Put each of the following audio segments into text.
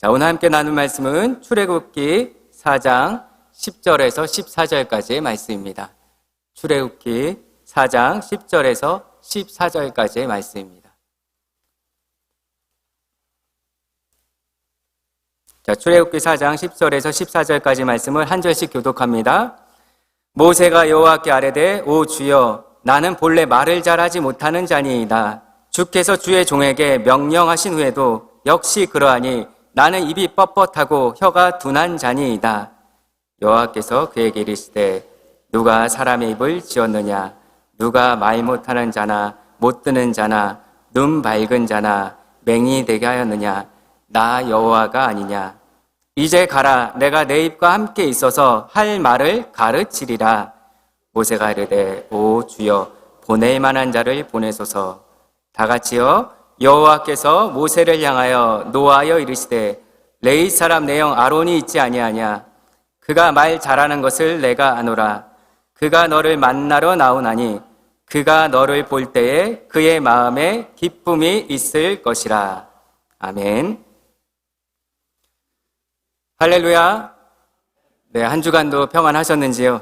자, 오늘 함께 나눌 말씀은 출애굽기 4장 10절에서 14절까지의 말씀입니다. 출애굽기 4장 10절에서 14절까지의 말씀입니다. 자, 출애굽기 4장 10절에서 14절까지 말씀을 한 절씩 교독합니다. 모세가 여호와께 아뢰되 오 주여 나는 본래 말을 잘하지 못하는 자니이다. 주께서 주의 종에게 명령하신 후에도 역시 그러하니 나는 입이 뻣뻣하고 혀가 둔한 자니이다. 여호와께서 그에게 이르시되 누가 사람의 입을 지었느냐? 누가 말 못하는 자나 못 듣는 자나 눈 밝은 자나 맹인이 되게 하였느냐? 나 여호와가 아니냐? 이제 가라. 내가 내 입과 함께 있어서 할 말을 가르치리라. 모세가 이르되 오 주여 보낼 만한 자를 보내소서. 다 같이요. 여호와께서 모세를 향하여 노하여 이르시되 레위 사람 내 형 아론이 있지 아니하냐? 그가 말 잘하는 것을 내가 아노라. 그가 너를 만나러 나오나니 그가 너를 볼 때에 그의 마음에 기쁨이 있을 것이라. 아멘. 할렐루야. 네, 한 주간도 평안하셨는지요?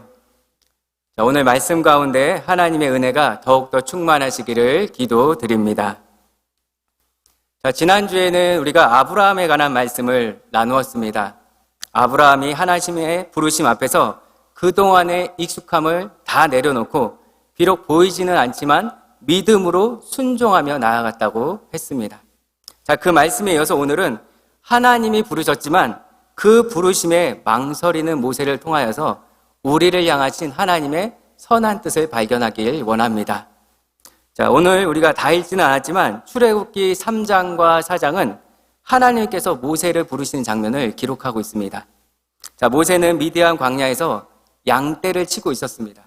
자, 오늘 말씀 가운데 하나님의 은혜가 더욱더 충만하시기를 기도드립니다. 자, 지난주에는 우리가 아브라함에 관한 말씀을 나누었습니다. 아브라함이 하나님의 부르심 앞에서 그동안의 익숙함을 다 내려놓고 비록 보이지는 않지만 믿음으로 순종하며 나아갔다고 했습니다. 자, 그 말씀에 이어서 오늘은 하나님이 부르셨지만 그 부르심에 망설이는 모세를 통하여서 우리를 향하신 하나님의 선한 뜻을 발견하길 원합니다. 자, 오늘 우리가 다 읽지는 않았지만 출애굽기 3장과 4장은 하나님께서 모세를 부르시는 장면을 기록하고 있습니다. 자, 모세는 미디안 광야에서 양떼를 치고 있었습니다.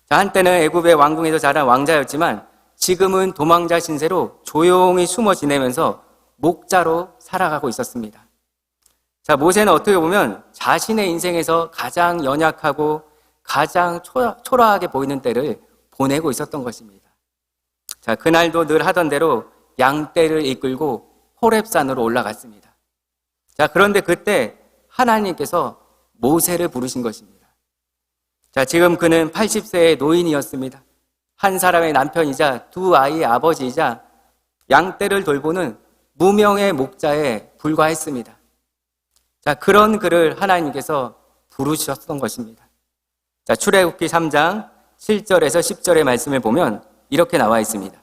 자, 한때는 애굽의 왕궁에서 자란 왕자였지만 지금은 도망자 신세로 조용히 숨어 지내면서 목자로 살아가고 있었습니다. 자, 모세는 어떻게 보면 자신의 인생에서 가장 연약하고 가장 초라하게 보이는 때를 보내고 있었던 것입니다. 자, 그날도 늘 하던 대로 양떼를 이끌고 호렙산으로 올라갔습니다. 자, 그런데 그때 하나님께서 모세를 부르신 것입니다. 자, 지금 그는 80세의 노인이었습니다. 한 사람의 남편이자 두 아이의 아버지이자 양떼를 돌보는 무명의 목자에 불과했습니다. 자, 그런 그를 하나님께서 부르셨던 것입니다. 자, 출애굽기 3장 7절에서 10절의 말씀을 보면 이렇게 나와 있습니다.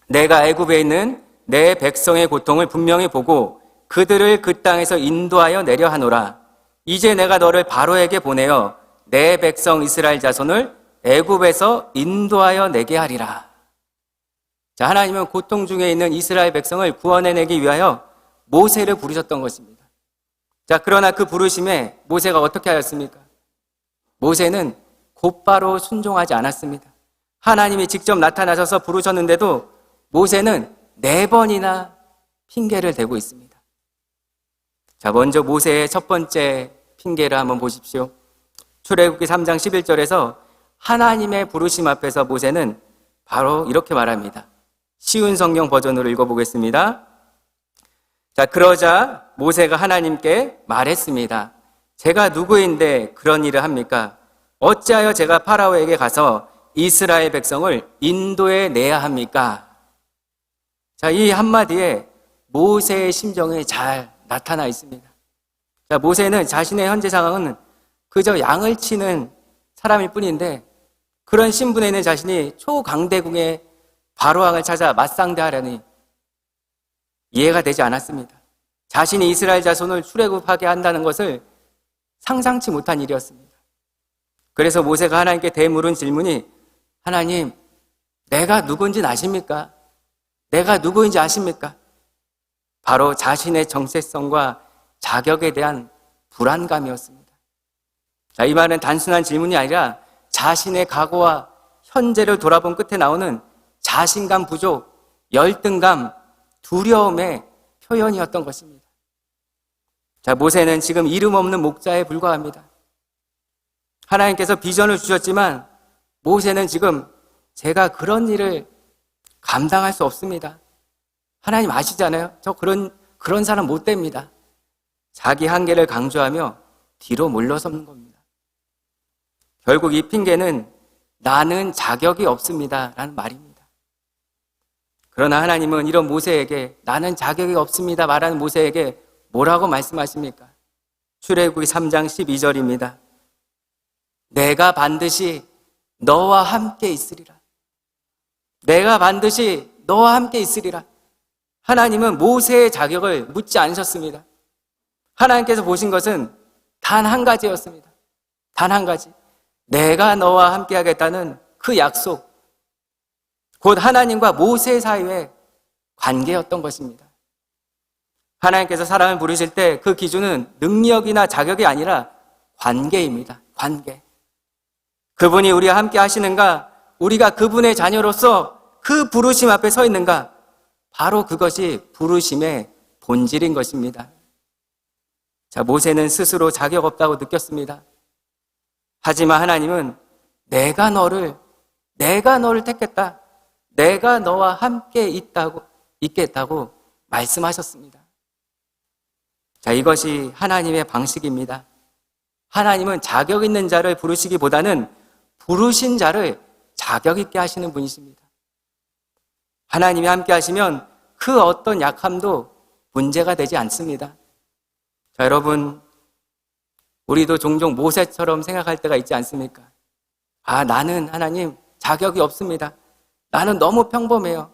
내가 애굽에 있는 내 백성의 고통을 분명히 보고 그들을 그 땅에서 인도하여 내려 하노라. 이제 내가 너를 바로에게 보내어 내 백성 이스라엘 자손을 애굽에서 인도하여 내게 하리라. 자, 하나님은 고통 중에 있는 이스라엘 백성을 구원해내기 위하여 모세를 부르셨던 것입니다. 자, 그러나 그 부르심에 모세가 어떻게 하였습니까? 모세는 곧바로 순종하지 않았습니다. 하나님이 직접 나타나셔서 부르셨는데도 모세는 4번이나 핑계를 대고 있습니다. 자, 먼저 모세의 첫 번째 핑계를 한번 보십시오. 출애굽기 3장 11절에서 하나님의 부르심 앞에서 모세는 바로 이렇게 말합니다. 쉬운 성경 버전으로 읽어보겠습니다. 자, 그러자 모세가 하나님께 말했습니다. 제가 누구인데 그런 일을 합니까? 어찌하여 제가 파라오에게 가서 이스라엘 백성을 인도해 내야 합니까? 자, 이 한마디에 모세의 심정이 잘 나타나 있습니다. 자, 모세는 자신의 현재 상황은 그저 양을 치는 사람일 뿐인데 그런 신분에 있는 자신이 초강대국의 바로왕을 찾아 맞상대하려니 이해가 되지 않았습니다. 자신이 이스라엘 자손을 출애굽하게 한다는 것을 상상치 못한 일이었습니다. 그래서 모세가 하나님께 대물은 질문이 하나님, 내가 누군지 아십니까? 내가 누구인지 아십니까? 바로 자신의 정체성과 자격에 대한 불안감이었습니다. 자, 이 말은 단순한 질문이 아니라 자신의 과거와 현재를 돌아본 끝에 나오는 자신감 부족, 열등감, 두려움의 표현이었던 것입니다. 자, 모세는 지금 이름 없는 목자에 불과합니다. 하나님께서 비전을 주셨지만 모세는 지금 제가 그런 일을 감당할 수 없습니다. 하나님 아시잖아요. 저 그런 그런 사람 못 됩니다. 자기 한계를 강조하며 뒤로 물러서는 겁니다. 결국 이 핑계는 나는 자격이 없습니다 라는 말입니다. 그러나 하나님은 이런 모세에게 나는 자격이 없습니다 말하는 모세에게 뭐라고 말씀하십니까? 출애굽기 3장 12절입니다. 내가 반드시 너와 함께 있으리라. 내가 반드시 너와 함께 있으리라. 하나님은 모세의 자격을 묻지 않으셨습니다. 하나님께서 보신 것은 단 한 가지였습니다. 단 한 가지. 내가 너와 함께 하겠다는 그 약속, 곧 하나님과 모세 사이의 관계였던 것입니다. 하나님께서 사람을 부르실 때 그 기준은 능력이나 자격이 아니라 관계입니다. 관계. 그분이 우리와 함께 하시는가, 우리가 그분의 자녀로서 그 부르심 앞에 서 있는가, 바로 그것이 부르심의 본질인 것입니다. 자, 모세는 스스로 자격 없다고 느꼈습니다. 하지만 하나님은 내가 너를 택했다. 내가 너와 함께 있겠다고 말씀하셨습니다. 자, 이것이 하나님의 방식입니다. 하나님은 자격 있는 자를 부르시기보다는 부르신 자를 자격 있게 하시는 분이십니다. 하나님이 함께 하시면 그 어떤 약함도 문제가 되지 않습니다. 자, 여러분, 우리도 종종 모세처럼 생각할 때가 있지 않습니까? 아, 나는 하나님 자격이 없습니다. 나는 너무 평범해요.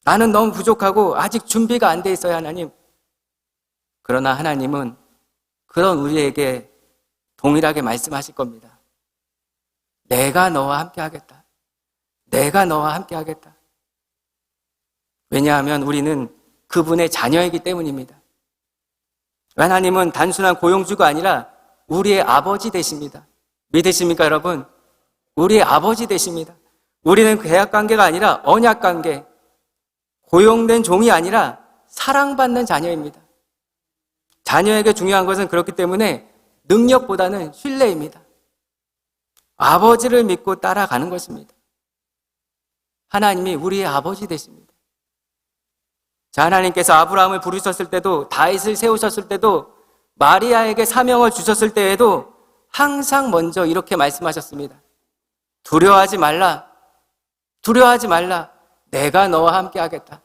나는 너무 부족하고 아직 준비가 안 돼 있어요, 하나님. 그러나 하나님은 그런 우리에게 동일하게 말씀하실 겁니다. 내가 너와 함께 하겠다. 내가 너와 함께 하겠다. 왜냐하면 우리는 그분의 자녀이기 때문입니다. 하나님은 단순한 고용주가 아니라 우리의 아버지 되십니다. 믿으십니까, 여러분? 우리의 아버지 되십니다. 우리는 계약 관계가 아니라 언약 관계, 고용된 종이 아니라 사랑받는 자녀입니다. 자녀에게 중요한 것은 그렇기 때문에 능력보다는 신뢰입니다. 아버지를 믿고 따라가는 것입니다. 하나님이 우리의 아버지 되십니다. 자, 하나님께서 아브라함을 부르셨을 때도, 다윗을 세우셨을 때도, 마리아에게 사명을 주셨을 때에도 항상 먼저 이렇게 말씀하셨습니다. 두려워하지 말라. 두려워하지 말라. 내가 너와 함께 하겠다.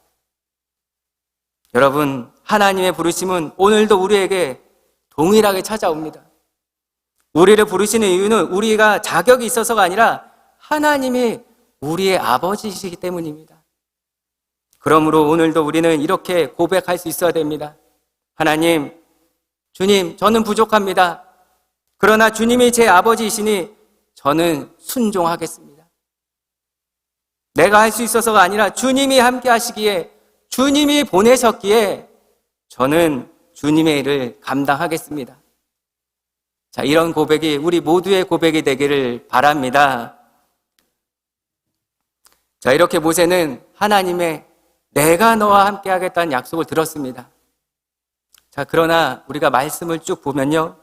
여러분, 하나님의 부르심은 오늘도 우리에게 동일하게 찾아옵니다. 우리를 부르시는 이유는 우리가 자격이 있어서가 아니라 하나님이 우리의 아버지이시기 때문입니다. 그러므로 오늘도 우리는 이렇게 고백할 수 있어야 됩니다. 하나님, 주님, 저는 부족합니다. 그러나 주님이 제 아버지이시니 저는 순종하겠습니다. 내가 할 수 있어서가 아니라 주님이 함께 하시기에, 주님이 보내셨기에 저는 주님의 일을 감당하겠습니다. 자, 이런 고백이 우리 모두의 고백이 되기를 바랍니다. 자, 이렇게 모세는 하나님의 내가 너와 함께 하겠다는 약속을 들었습니다. 자, 그러나 우리가 말씀을 쭉 보면요,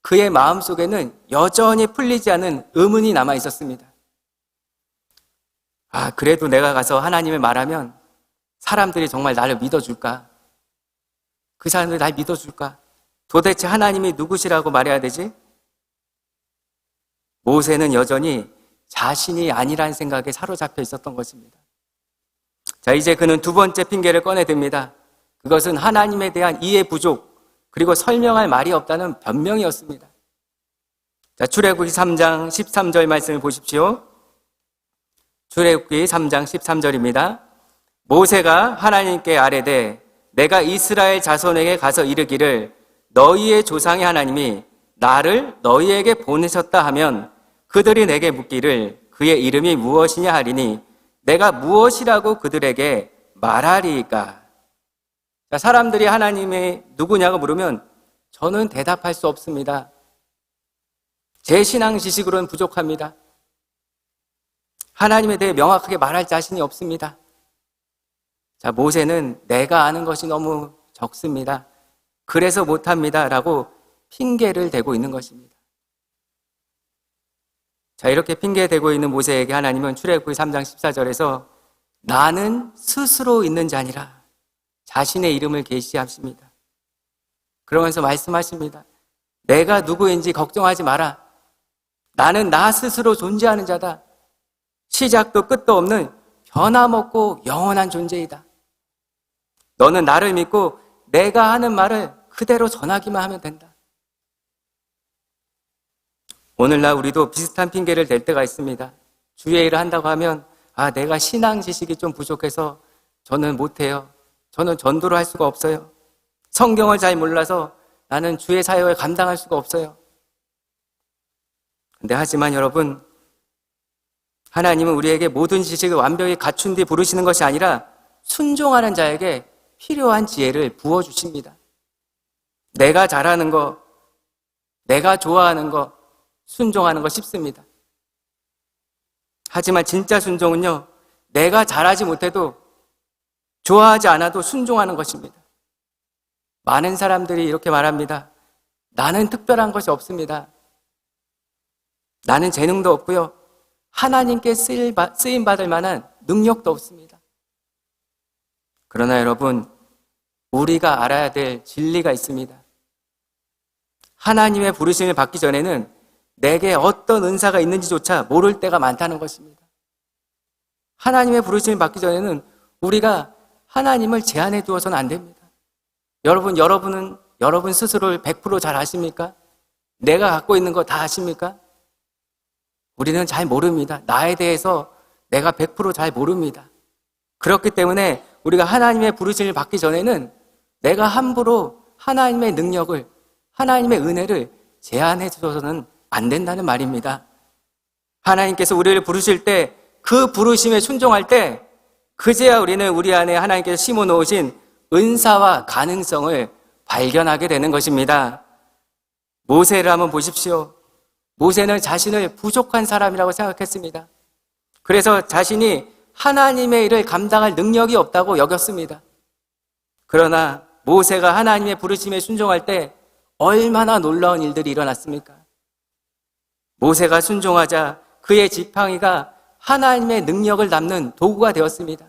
그의 마음속에는 여전히 풀리지 않은 의문이 남아 있었습니다. 아, 그래도 내가 가서 하나님을 말하면 사람들이 정말 나를 믿어줄까? 그 사람들이 날 믿어줄까? 도대체 하나님이 누구시라고 말해야 되지? 모세는 여전히 자신이 아니란 생각에 사로잡혀 있었던 것입니다. 자, 이제 그는 두 번째 핑계를 꺼내듭니다. 그것은 하나님에 대한 이해 부족, 그리고 설명할 말이 없다는 변명이었습니다. 자, 출애굽기 3장 13절 말씀을 보십시오. 출애굽기 3장 13절입니다. 모세가 하나님께 아뢰되 내가 이스라엘 자손에게 가서 이르기를 너희의 조상의 하나님이 나를 너희에게 보내셨다 하면 그들이 내게 묻기를 그의 이름이 무엇이냐 하리니 내가 무엇이라고 그들에게 말하리이까? 자, 사람들이 하나님이 누구냐고 물으면 저는 대답할 수 없습니다. 제 신앙 지식으로는 부족합니다. 하나님에 대해 명확하게 말할 자신이 없습니다. 자, 모세는 내가 아는 것이 너무 적습니다. 그래서 못합니다. 라고 핑계를 대고 있는 것입니다. 자, 이렇게 핑계대고 있는 모세에게 하나님은 출애굽기 3장 14절에서 나는 스스로 있는 자니라. 자신의 이름을 계시하십니다. 그러면서 말씀하십니다. 내가 누구인지 걱정하지 마라. 나는 나 스스로 존재하는 자다. 시작도 끝도 없는 변함없고 영원한 존재이다. 너는 나를 믿고 내가 하는 말을 그대로 전하기만 하면 된다. 오늘날 우리도 비슷한 핑계를 댈 때가 있습니다. 주의 일을 한다고 하면 내가 신앙 지식이 좀 부족해서 저는 못해요. 저는 전도를 할 수가 없어요. 성경을 잘 몰라서 나는 주의 사역을 감당할 수가 없어요. 근데 하지만 여러분, 하나님은 우리에게 모든 지식을 완벽히 갖춘 뒤 부르시는 것이 아니라 순종하는 자에게 필요한 지혜를 부어주십니다. 내가 잘하는 거, 내가 좋아하는 거, 순종하는 거 쉽습니다. 하지만 진짜 순종은요, 내가 잘하지 못해도 좋아하지 않아도 순종하는 것입니다. 많은 사람들이 이렇게 말합니다. 나는 특별한 것이 없습니다. 나는 재능도 없고요. 하나님께 쓰임받을 만한 능력도 없습니다. 그러나 여러분, 우리가 알아야 될 진리가 있습니다. 하나님의 부르심을 받기 전에는 내게 어떤 은사가 있는지조차 모를 때가 많다는 것입니다. 하나님의 부르심을 받기 전에는 우리가 하나님을 제한해 두어서는 안 됩니다. 여러분은 여러분 스스로를 100% 잘 아십니까? 내가 갖고 있는 거 다 아십니까? 우리는 잘 모릅니다. 나에 대해서 내가 100% 잘 모릅니다. 그렇기 때문에 우리가 하나님의 부르심을 받기 전에는 내가 함부로 하나님의 능력을, 하나님의 은혜를 제한해 주셔서는 안 된다는 말입니다. 하나님께서 우리를 부르실 때, 그 부르심에 순종할 때 그제야 우리는 우리 안에 하나님께서 심어 놓으신 은사와 가능성을 발견하게 되는 것입니다. 모세를 한번 보십시오. 모세는 자신을 부족한 사람이라고 생각했습니다. 그래서 자신이 하나님의 일을 감당할 능력이 없다고 여겼습니다. 그러나 모세가 하나님의 부르심에 순종할 때 얼마나 놀라운 일들이 일어났습니까? 모세가 순종하자 그의 지팡이가 하나님의 능력을 담는 도구가 되었습니다.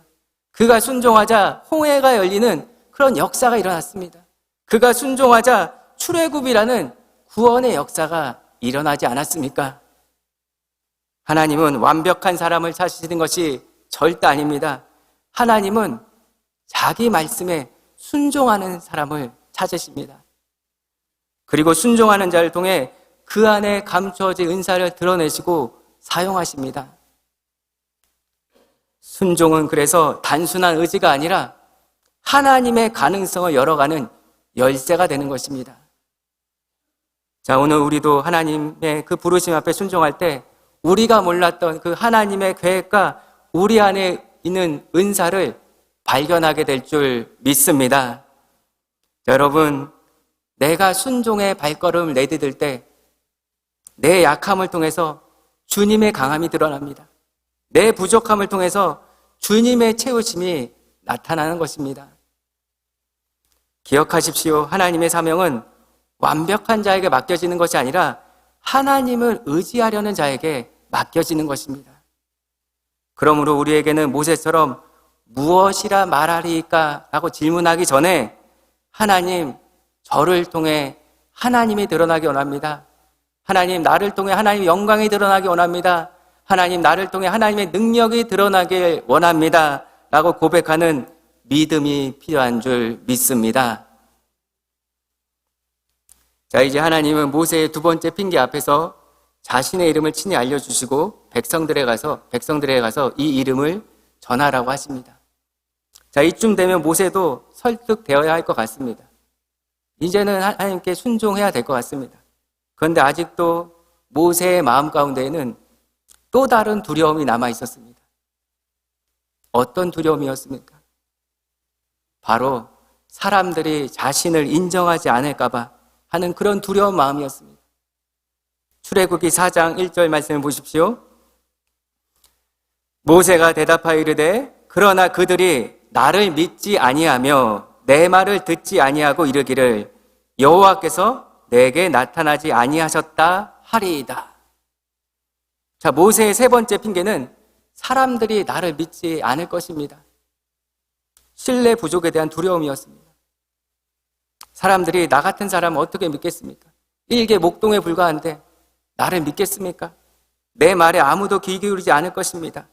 그가 순종하자 홍해가 열리는 그런 역사가 일어났습니다. 그가 순종하자 출애굽이라는 구원의 역사가 일어나지 않았습니까? 하나님은 완벽한 사람을 찾으시는 것이 절대 아닙니다. 하나님은 자기 말씀에 순종하는 사람을 찾으십니다. 그리고 순종하는 자를 통해 그 안에 감추어진 은사를 드러내시고 사용하십니다. 순종은 그래서 단순한 의지가 아니라 하나님의 가능성을 열어가는 열쇠가 되는 것입니다. 자, 오늘 우리도 하나님의 그 부르심 앞에 순종할 때 우리가 몰랐던 그 하나님의 계획과 우리 안에 있는 은사를 발견하게 될 줄 믿습니다. 자, 여러분, 내가 순종의 발걸음을 내디딜 때 내 약함을 통해서 주님의 강함이 드러납니다. 내 부족함을 통해서 주님의 채우심이 나타나는 것입니다. 기억하십시오. 하나님의 사명은 완벽한 자에게 맡겨지는 것이 아니라 하나님을 의지하려는 자에게 맡겨지는 것입니다. 그러므로 우리에게는 모세처럼 무엇이라 말하리까? 라고 질문하기 전에 하나님, 저를 통해 하나님이 드러나기 원합니다. 하나님, 나를 통해 하나님의 영광이 드러나기 원합니다. 하나님, 나를 통해 하나님의 능력이 드러나길 원합니다. 라고 고백하는 믿음이 필요한 줄 믿습니다. 자, 이제 하나님은 모세의 두 번째 핑계 앞에서 자신의 이름을 친히 알려주시고 백성들에 가서 이 이름을 전하라고 하십니다. 자, 이쯤 되면 모세도 설득되어야 할 것 같습니다. 이제는 하나님께 순종해야 될 것 같습니다. 그런데 아직도 모세의 마음 가운데에는 또 다른 두려움이 남아 있었습니다. 어떤 두려움이었습니까? 바로 사람들이 자신을 인정하지 않을까 봐 하는 그런 두려운 마음이었습니다. 출애굽기 4장 1절 말씀을 보십시오. 모세가 대답하여 이르되 그러나 그들이 나를 믿지 아니하며 내 말을 듣지 아니하고 이르기를 여호와께서 내게 나타나지 아니하셨다 하리이다. 자, 모세의 세 번째 핑계는 사람들이 나를 믿지 않을 것입니다. 신뢰 부족에 대한 두려움이었습니다. 사람들이 나 같은 사람을 어떻게 믿겠습니까? 일개 목동에 불과한데 나를 믿겠습니까? 내 말에 아무도 귀 기울이지 않을 것입니다.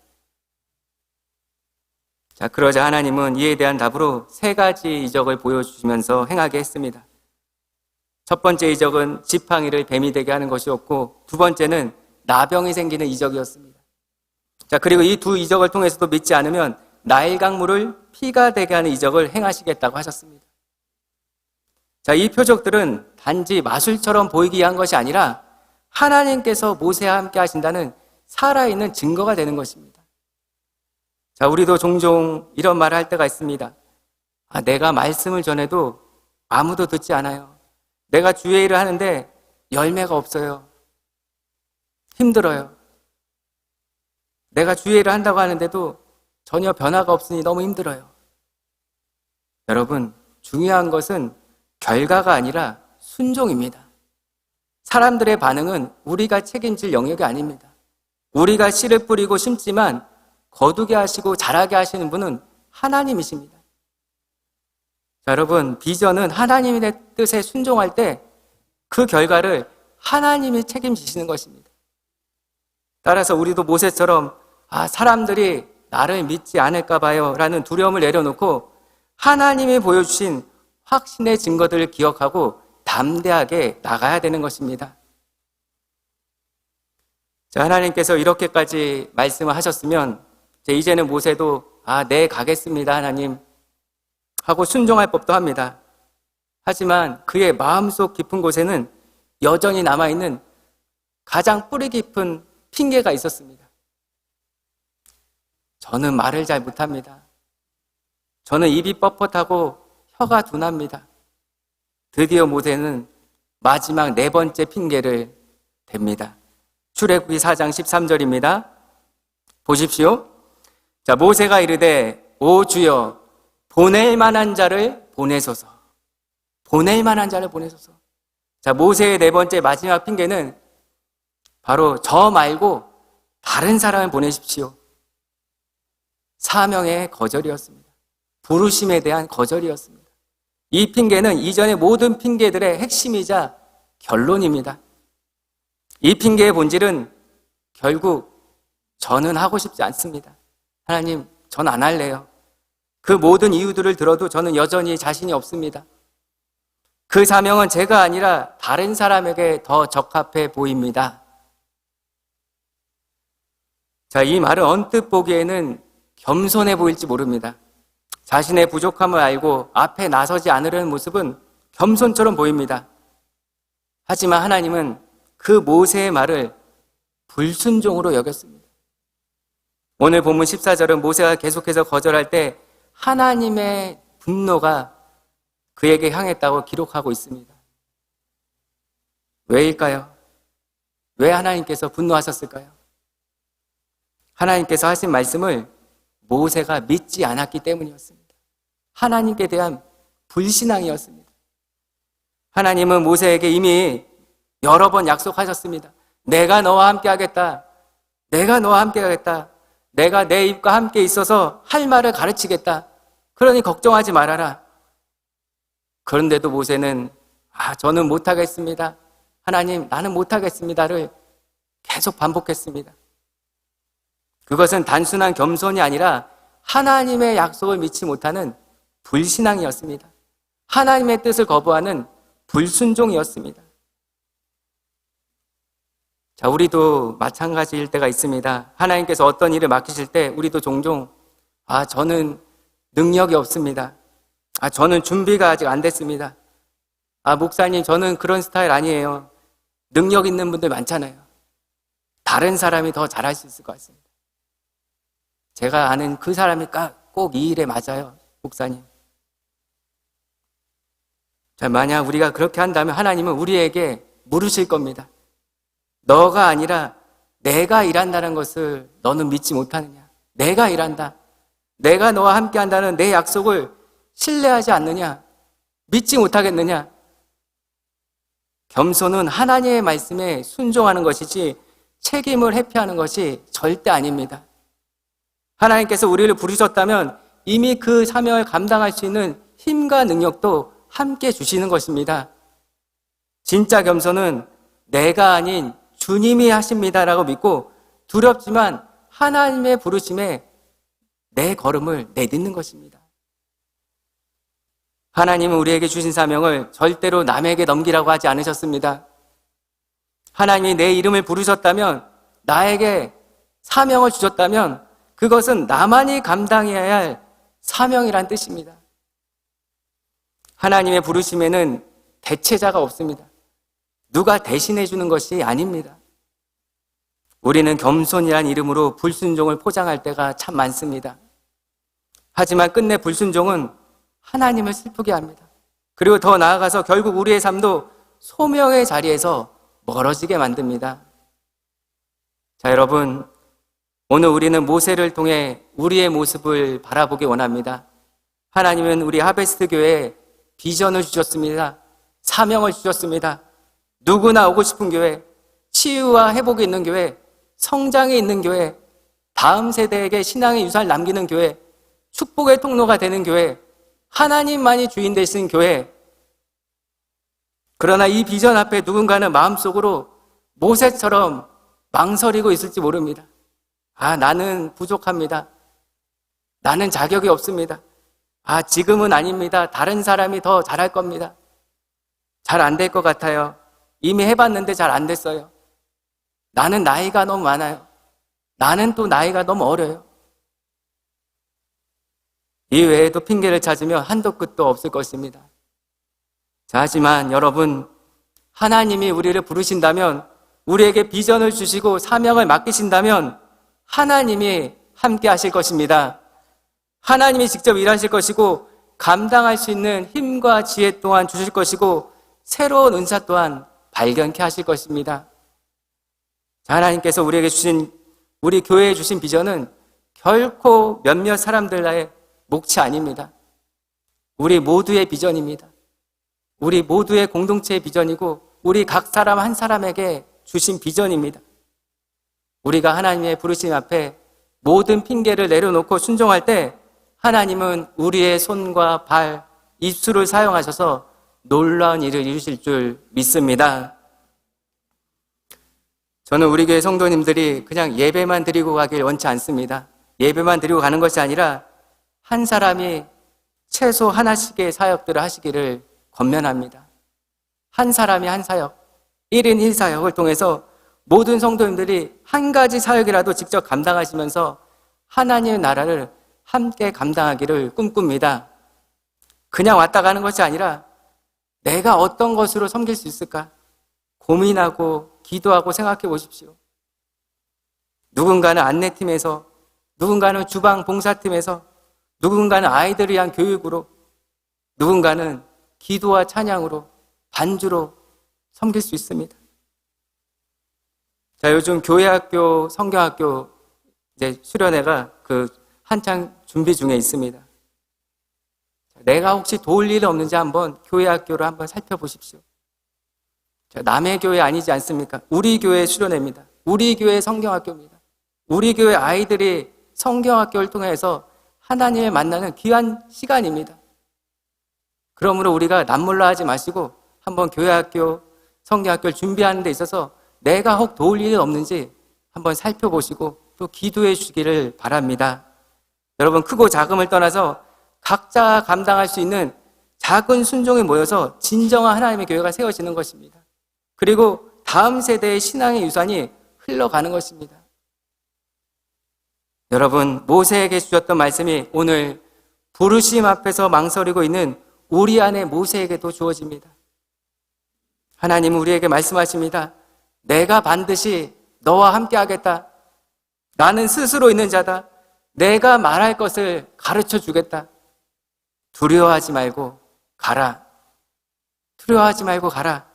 자, 그러자 하나님은 이에 대한 답으로 3가지 이적을 보여주시면서 행하게 했습니다. 첫 번째 이적은 지팡이를 뱀이 되게 하는 것이었고, 두 번째는 나병이 생기는 이적이었습니다. 자, 그리고 이 두 이적을 통해서도 믿지 않으면 나일 강물을 피가 되게 하는 이적을 행하시겠다고 하셨습니다. 자, 이 표적들은 단지 마술처럼 보이기 위한 것이 아니라 하나님께서 모세와 함께 하신다는 살아있는 증거가 되는 것입니다. 자, 우리도 종종 이런 말을 할 때가 있습니다. 내가 말씀을 전해도 아무도 듣지 않아요. 내가 주의 일을 하는데 열매가 없어요. 힘들어요. 내가 주의 일을 한다고 하는데도 전혀 변화가 없으니 너무 힘들어요. 여러분, 중요한 것은 결과가 아니라 순종입니다. 사람들의 반응은 우리가 책임질 영역이 아닙니다. 우리가 씨를 뿌리고 심지만 거두게 하시고 자라게 하시는 분은 하나님이십니다. 자, 여러분, 비전은 하나님의 뜻에 순종할 때 그 결과를 하나님이 책임지시는 것입니다. 따라서 우리도 모세처럼 사람들이 나를 믿지 않을까 봐요 라는 두려움을 내려놓고 하나님이 보여주신 확신의 증거들을 기억하고 담대하게 나가야 되는 것입니다. 자, 하나님께서 이렇게까지 말씀을 하셨으면 이제는 모세도 네, 가겠습니다 하나님 하고 순종할 법도 합니다. 하지만 그의 마음속 깊은 곳에는 여전히 남아있는 가장 뿌리 깊은 핑계가 있었습니다. 저는 말을 잘 못합니다. 저는 입이 뻣뻣하고 혀가 둔합니다. 드디어 모세는 마지막 4번째 핑계를 댑니다. 출애굽기 4장 13절입니다. 보십시오. 자, 모세가 이르되 오 주여 보낼 만한 자를 보내소서. 보낼 만한 자를 보내소서. 자, 모세의 4번째 마지막 핑계는 바로 저 말고 다른 사람을 보내십시오. 사명의 거절이었습니다. 부르심에 대한 거절이었습니다. 이 핑계는 이전의 모든 핑계들의 핵심이자 결론입니다. 이 핑계의 본질은 결국 저는 하고 싶지 않습니다. 하나님, 전 안 할래요. 그 모든 이유들을 들어도 저는 여전히 자신이 없습니다. 그 사명은 제가 아니라 다른 사람에게 더 적합해 보입니다. 자, 이 말은 언뜻 보기에는 겸손해 보일지 모릅니다. 자신의 부족함을 알고 앞에 나서지 않으려는 모습은 겸손처럼 보입니다. 하지만 하나님은 그 모세의 말을 불순종으로 여겼습니다. 오늘 본문 14절은 모세가 계속해서 거절할 때 하나님의 분노가 그에게 향했다고 기록하고 있습니다. 왜일까요? 왜 하나님께서 분노하셨을까요? 하나님께서 하신 말씀을 모세가 믿지 않았기 때문이었습니다. 하나님께 대한 불신앙이었습니다. 하나님은 모세에게 이미 여러 번 약속하셨습니다. 내가 너와 함께 하겠다. 내가 너와 함께 하겠다. 내가 내 입과 함께 있어서 할 말을 가르치겠다. 그러니 걱정하지 말아라. 그런데도 모세는 저는 못하겠습니다. 하나님, 나는 못하겠습니다를 계속 반복했습니다. 그것은 단순한 겸손이 아니라 하나님의 약속을 믿지 못하는 불신앙이었습니다. 하나님의 뜻을 거부하는 불순종이었습니다. 자, 우리도 마찬가지일 때가 있습니다. 하나님께서 어떤 일을 맡기실 때 우리도 종종 저는 능력이 없습니다. 저는 준비가 아직 안 됐습니다. 목사님, 저는 그런 스타일 아니에요. 능력 있는 분들 많잖아요. 다른 사람이 더 잘할 수 있을 것 같습니다. 제가 아는 그 사람이 꼭 이 일에 맞아요, 목사님. 자, 만약 우리가 그렇게 한다면 하나님은 우리에게 물으실 겁니다. 너가 아니라 내가 일한다는 것을 너는 믿지 못하느냐? 내가 일한다. 내가 너와 함께 한다는 내 약속을 신뢰하지 않느냐? 믿지 못하겠느냐? 겸손은 하나님의 말씀에 순종하는 것이지 책임을 회피하는 것이 절대 아닙니다. 하나님께서 우리를 부르셨다면 이미 그 사명을 감당할 수 있는 힘과 능력도 함께 주시는 것입니다. 진짜 겸손은 내가 아닌 주님이 하십니다라고 믿고 두렵지만 하나님의 부르심에 내 걸음을 내딛는 것입니다. 하나님은 우리에게 주신 사명을 절대로 남에게 넘기라고 하지 않으셨습니다. 하나님이 내 이름을 부르셨다면, 나에게 사명을 주셨다면 그것은 나만이 감당해야 할 사명이란 뜻입니다. 하나님의 부르심에는 대체자가 없습니다. 누가 대신해 주는 것이 아닙니다. 우리는 겸손이란 이름으로 불순종을 포장할 때가 참 많습니다. 하지만 끝내 불순종은 하나님을 슬프게 합니다. 그리고 더 나아가서 결국 우리의 삶도 소명의 자리에서 멀어지게 만듭니다. 자, 여러분, 오늘 우리는 모세를 통해 우리의 모습을 바라보기 원합니다. 하나님은 우리 하베스트 교회에 비전을 주셨습니다. 사명을 주셨습니다. 누구나 오고 싶은 교회, 치유와 회복이 있는 교회, 성장이 있는 교회, 다음 세대에게 신앙의 유산을 남기는 교회, 축복의 통로가 되는 교회, 하나님만이 주인 되신 교회. 그러나 이 비전 앞에 누군가는 마음속으로 모세처럼 망설이고 있을지 모릅니다. 나는 부족합니다. 나는 자격이 없습니다. 지금은 아닙니다. 다른 사람이 더 잘할 겁니다. 잘 안 될 것 같아요. 이미 해봤는데 잘 안 됐어요. 나는 나이가 너무 많아요. 나는 또 나이가 너무 어려요. 이 외에도 핑계를 찾으면 한도 끝도 없을 것입니다. 자, 하지만 여러분, 하나님이 우리를 부르신다면, 우리에게 비전을 주시고 사명을 맡기신다면 하나님이 함께 하실 것입니다. 하나님이 직접 일하실 것이고 감당할 수 있는 힘과 지혜 또한 주실 것이고 새로운 은사 또한 발견케 하실 것입니다. 자, 하나님께서 우리에게 주신, 우리 교회에 주신 비전은 결코 몇몇 사람들의 몫이 아닙니다. 우리 모두의 비전입니다. 우리 모두의 공동체의 비전이고 우리 각 사람 한 사람에게 주신 비전입니다. 우리가 하나님의 부르심 앞에 모든 핑계를 내려놓고 순종할 때 하나님은 우리의 손과 발, 입술을 사용하셔서 놀라운 일을 이루실 줄 믿습니다. 저는 우리 교회 성도님들이 그냥 예배만 드리고 가길 원치 않습니다. 예배만 드리고 가는 것이 아니라 한 사람이 최소 하나씩의 사역들을 하시기를 권면합니다. 한 사람이 한 사역, 1인 1사역을 통해서 모든 성도님들이 한 가지 사역이라도 직접 감당하시면서 하나님의 나라를 함께 감당하기를 꿈꿉니다. 그냥 왔다 가는 것이 아니라 내가 어떤 것으로 섬길 수 있을까? 고민하고 기도하고 생각해 보십시오. 누군가는 안내팀에서, 누군가는 주방 봉사팀에서, 누군가는 아이들을 위한 교육으로, 누군가는 기도와 찬양으로, 반주로 섬길 수 있습니다. 자, 요즘 교회학교, 성경학교 이제 수련회가 한창 준비 중에 있습니다. 내가 혹시 도울 일 없는지 한번 교회학교를 한번 살펴보십시오. 자, 남의 교회 아니지 않습니까? 우리 교회 수련회입니다. 우리 교회 성경학교입니다. 우리 교회 아이들이 성경학교를 통해서 하나님을 만나는 귀한 시간입니다. 그러므로 우리가 남몰라 하지 마시고 한번 교회학교, 성경학교를 준비하는 데 있어서 내가 혹 도울 일이 없는지 한번 살펴보시고 또 기도해 주시기를 바랍니다. 여러분, 크고 작음을 떠나서 각자 감당할 수 있는 작은 순종에 모여서 진정한 하나님의 교회가 세워지는 것입니다. 그리고 다음 세대의 신앙의 유산이 흘러가는 것입니다. 여러분, 모세에게 주셨던 말씀이 오늘 부르심 앞에서 망설이고 있는 우리 안에 모세에게도 주어집니다. 하나님은 우리에게 말씀하십니다. 내가 반드시 너와 함께 하겠다. 나는 스스로 있는 자다. 내가 말할 것을 가르쳐 주겠다. 두려워하지 말고 가라. 두려워하지 말고 가라.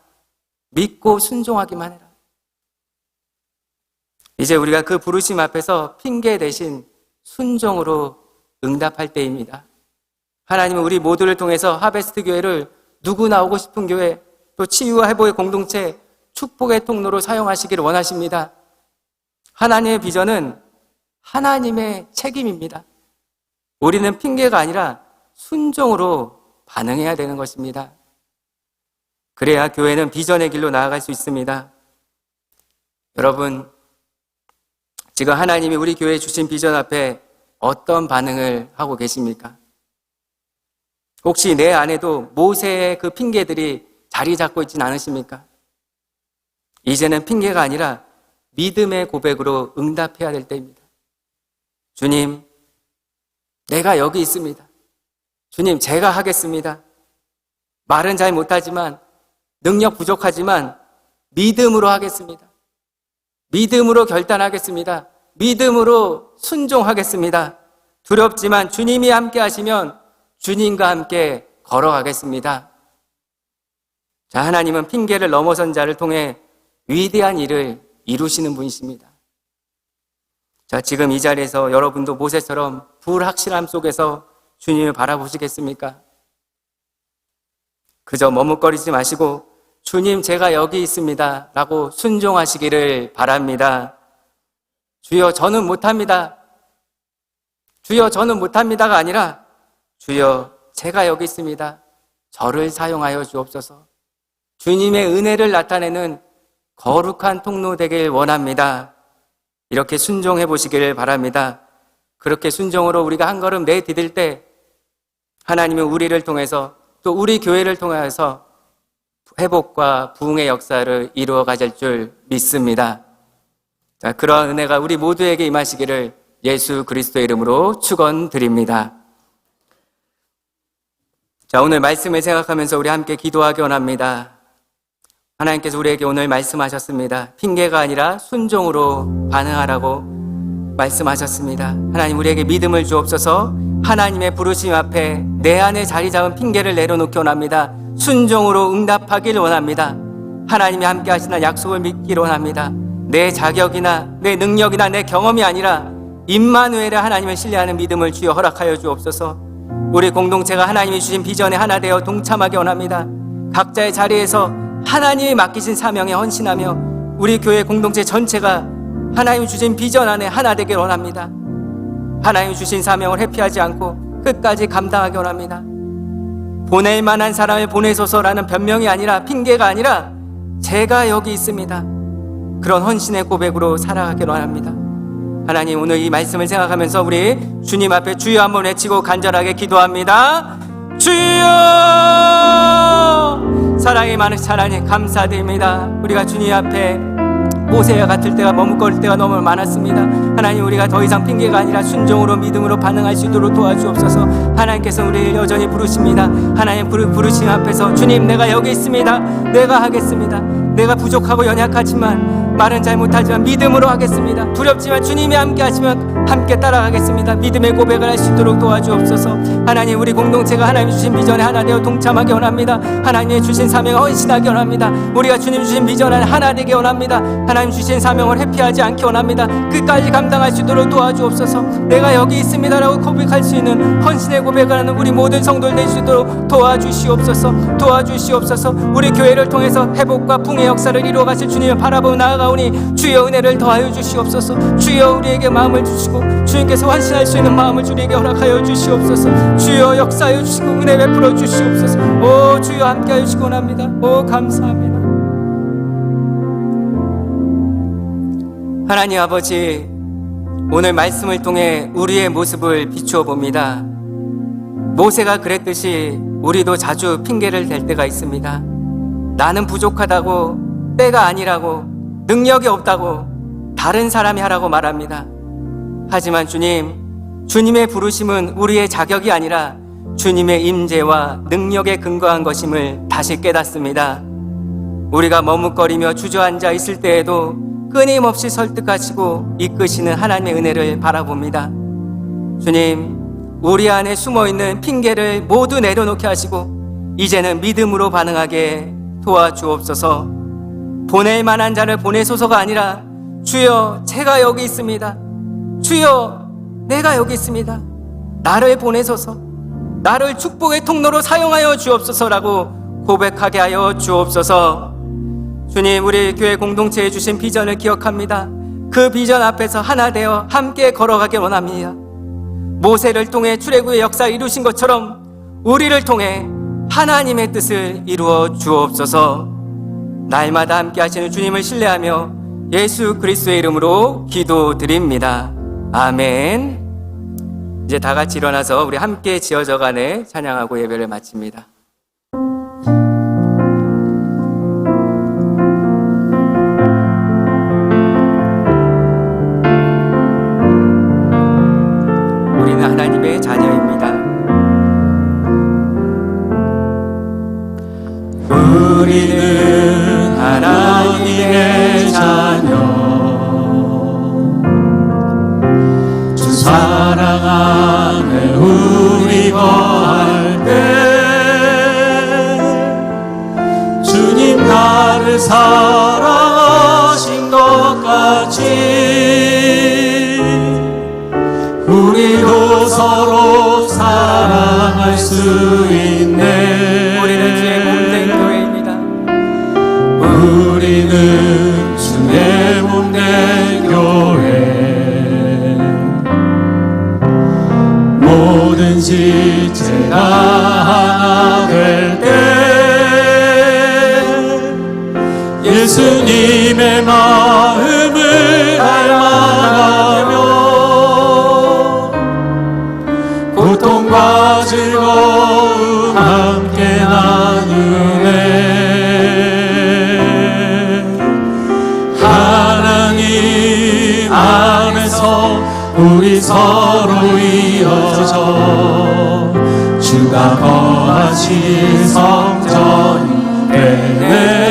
믿고 순종하기만 해라. 이제 우리가 그 부르심 앞에서 핑계 대신 순종으로 응답할 때입니다. 하나님은 우리 모두를 통해서 하베스트 교회를 누구나 오고 싶은 교회, 또 치유와 회복의 공동체, 축복의 통로로 사용하시기를 원하십니다. 하나님의 비전은 하나님의 책임입니다. 우리는 핑계가 아니라 순종으로 반응해야 되는 것입니다. 그래야 교회는 비전의 길로 나아갈 수 있습니다. 여러분, 지금 하나님이 우리 교회에 주신 비전 앞에 어떤 반응을 하고 계십니까? 혹시 내 안에도 모세의 그 핑계들이 자리 잡고 있진 않으십니까? 이제는 핑계가 아니라 믿음의 고백으로 응답해야 될 때입니다. 주님, 내가 여기 있습니다. 주님, 제가 하겠습니다. 말은 잘 못하지만, 능력 부족하지만 믿음으로 하겠습니다. 믿음으로 결단하겠습니다. 믿음으로 순종하겠습니다. 두렵지만 주님이 함께 하시면 주님과 함께 걸어가겠습니다. 자, 하나님은 핑계를 넘어선 자를 통해 위대한 일을 이루시는 분이십니다. 자, 지금 이 자리에서 여러분도 모세처럼 불확실함 속에서 주님을 바라보시겠습니까? 그저 머뭇거리지 마시고 주님, 제가 여기 있습니다 라고 순종하시기를 바랍니다. 주여, 저는 못합니다. 주여, 저는 못합니다가 아니라 주여, 제가 여기 있습니다. 저를 사용하여 주옵소서. 주님의 은혜를 나타내는 거룩한 통로 되길 원합니다. 이렇게 순종해 보시기를 바랍니다. 그렇게 순종으로 우리가 한 걸음 내디딜 때 하나님은 우리를 통해서 또 우리 교회를 통해서 회복과 부흥의 역사를 이루어 가실 줄 믿습니다. 자, 그러한 은혜가 우리 모두에게 임하시기를 예수 그리스도의 이름으로 축원드립니다. 자, 오늘 말씀을 생각하면서 우리 함께 기도하기 원합니다. 하나님께서 우리에게 오늘 말씀하셨습니다. 핑계가 아니라 순종으로 반응하라고 말씀하셨습니다. 하나님, 우리에게 믿음을 주옵소서. 하나님의 부르심 앞에 내 안에 자리 잡은 핑계를 내려놓기 원합니다. 순종으로 응답하기를 원합니다. 하나님이 함께 하시는 약속을 믿기를 원합니다. 내 자격이나 내 능력이나 내 경험이 아니라 임마누엘의 하나님을 신뢰하는 믿음을 주여 허락하여 주옵소서. 우리 공동체가 하나님이 주신 비전에 하나 되어 동참하기 원합니다. 각자의 자리에서 하나님이 맡기신 사명에 헌신하며 우리 교회 공동체 전체가 하나님이 주신 비전 안에 하나 되길 원합니다. 하나님이 주신 사명을 회피하지 않고 끝까지 감당하기 원합니다. 보낼 만한 사람을 보내소서라는 변명이 아니라, 핑계가 아니라 제가 여기 있습니다, 그런 헌신의 고백으로 살아가길 원합니다. 하나님, 오늘 이 말씀을 생각하면서 우리 주님 앞에 주여 한번 외치고 간절하게 기도합니다. 주여! 사랑이 많으신 하나님 감사드립니다. 우리가 주님 앞에 모세와 같을 때가 머뭇거릴 때가 너무 많았습니다. 하나님, 우리가 더 이상 핑계가 아니라 순종으로 믿음으로 반응할 수 있도록 도와주옵소서. 하나님께서 우리를 여전히 부르십니다. 하나님 부르심 앞에서 주님, 내가 여기 있습니다. 내가 하겠습니다. 내가 부족하고 연약하지만, 말은 잘 못하지만 믿음으로 하겠습니다. 두렵지만 주님이 함께 하시면 함께 따라가겠습니다. 믿음의 고백을 할 수 있도록 도와주옵소서. 하나님, 우리 공동체가 하나님 주신 비전에 하나 되어 동참하기 원합니다. 하나님의 주신 사명을 헌신하기 원합니다. 우리가 주님 주신 비전 안에 하나 되기 원합니다. 하나님 주신 사명을 회피하지 않기 원합니다. 끝까지 감당할 수 있도록 도와주옵소서. 내가 여기 있습니다라고 고백할 수 있는 헌신의 고백을 하는 우리 모든 성도들 될 수 있도록 도와주시옵소서. 도와주시옵소서. 우리 교회를 통해서 회복과 부흥의 역사를 이루어 가실 주님을 바라보며 나아가오니 주여 은혜를 더하여 주시옵소서. 주여 우리에게 마음을 주시고 주님께서 환신할 수 있는 마음을 우리에게 허락하여 주시옵소서. 주여 역사하여 주시고 은혜 베풀어 주시옵소서. 오 주여 함께하여 주시기 원합니다. 오 감사합니다. 하나님 아버지, 오늘 말씀을 통해 우리의 모습을 비추어 봅니다. 모세가 그랬듯이 우리도 자주 핑계를 댈 때가 있습니다. 나는 부족하다고, 때가 아니라고, 능력이 없다고 다른 사람이 하라고 말합니다. 하지만 주님, 주님의 부르심은 우리의 자격이 아니라 주님의 임재와 능력에 근거한 것임을 다시 깨닫습니다. 우리가 머뭇거리며 주저앉아 있을 때에도 끊임없이 설득하시고 이끄시는 하나님의 은혜를 바라봅니다. 주님, 우리 안에 숨어있는 핑계를 모두 내려놓게 하시고 이제는 믿음으로 반응하게 도와주옵소서. 보낼 만한 자를 보내소서가 아니라 주여, 제가 여기 있습니다. 주여, 내가 여기 있습니다. 나를 보내소서. 나를 축복의 통로로 사용하여 주옵소서라고 고백하게 하여 주옵소서. 주님, 우리 교회 공동체에 주신 비전을 기억합니다. 그 비전 앞에서 하나 되어 함께 걸어가길 원합니다. 모세를 통해 출애굽의 역사를 이루신 것처럼 우리를 통해 하나님의 뜻을 이루어 주옵소서. 날마다 함께 하시는 주님을 신뢰하며 예수 그리스도의 이름으로 기도드립니다. 아멘. 이제 다 같이 일어나서 우리 함께 지어져가네 찬양하고 예배를 마칩니다. 우리는 하나님의 자녀입니다. 우리는 하나님의 자녀, 주 사랑 안에 우리 거할 때 주님 나를 사랑하신 것 같이 우리도 서로 사랑할 수 있네. 우리는 주의 몸된 교회입니다. 우리는 주의 몸된 교회, 뭐든지 제가 하나 될 때 예수님의 마음을 닮아가며 고통과 즐거움 함께 나누네. 하나님 안에서 우리 서로 이어져 주가 거하신 성전이 되네.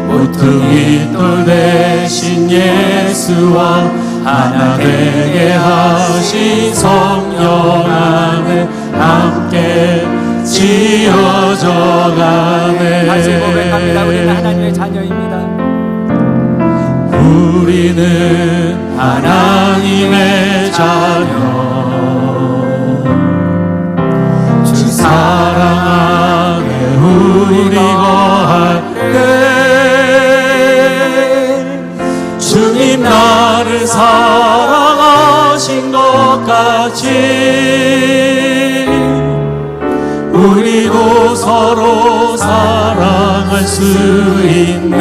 모퉁이 돌 대신 예수와 하나 되게 하신 성령 안에 함께 지어져 가네. 다시 고백합니다. 우리는 하나님의 자녀입니다. 우리는 하나님의 자녀, 주 사랑 안에 우리 거할 때 주님 나를 사랑하신 것 같이 우리도 서로 사랑할 수 있네.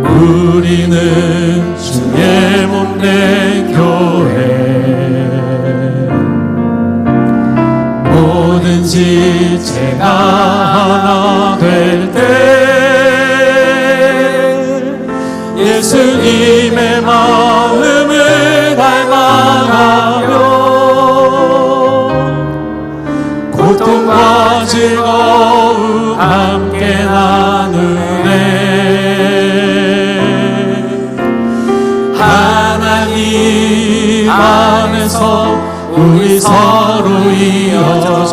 우리는 주의 몸된 교회, 뭐든지 제가 하나 될 때 예수님의 마음을 닮아가며 고통과 즐거움 함께 나누네. 하나님 안에서 우리 서로 이어져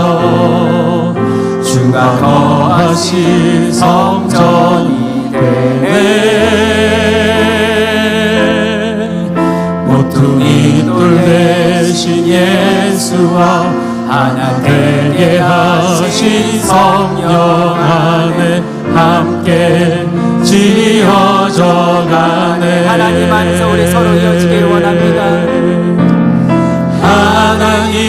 주가 거하신 성전이 되네. 모퉁이 돌 대신 예수와 하나 되게 하신 성령 안에 함께 지어져 가네. 하나님 안에서 우리 서로 이어지길 원합니다. 하나님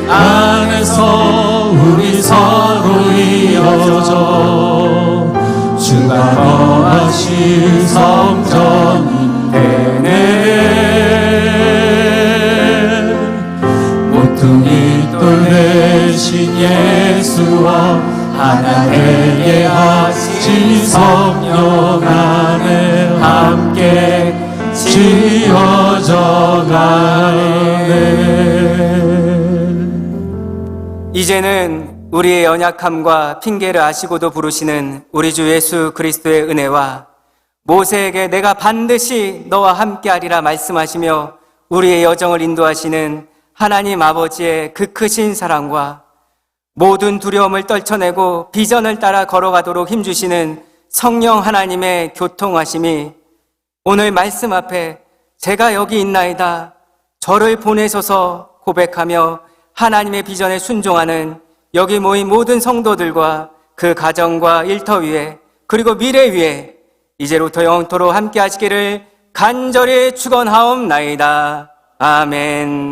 안에서 우리 서로 이어져 주가 거하신 성전이 되네. 모퉁이 돌 대신 예수와 하나 되게 하신 성령 안에 함께 지어져 가네. 이제는 우리의 연약함과 핑계를 아시고도 부르시는 우리 주 예수 그리스도의 은혜와 모세에게 내가 반드시 너와 함께하리라 말씀하시며 우리의 여정을 인도하시는 하나님 아버지의 그 크신 사랑과 모든 두려움을 떨쳐내고 비전을 따라 걸어가도록 힘주시는 성령 하나님의 교통하심이 오늘 말씀 앞에 제가 여기 있나이다, 저를 보내셔서 고백하며 하나님의 비전에 순종하는 여기 모인 모든 성도들과 그 가정과 일터 위에 그리고 미래 위에 이제로부터 영원토록 함께 하시기를 간절히 축원하옵나이다. 아멘.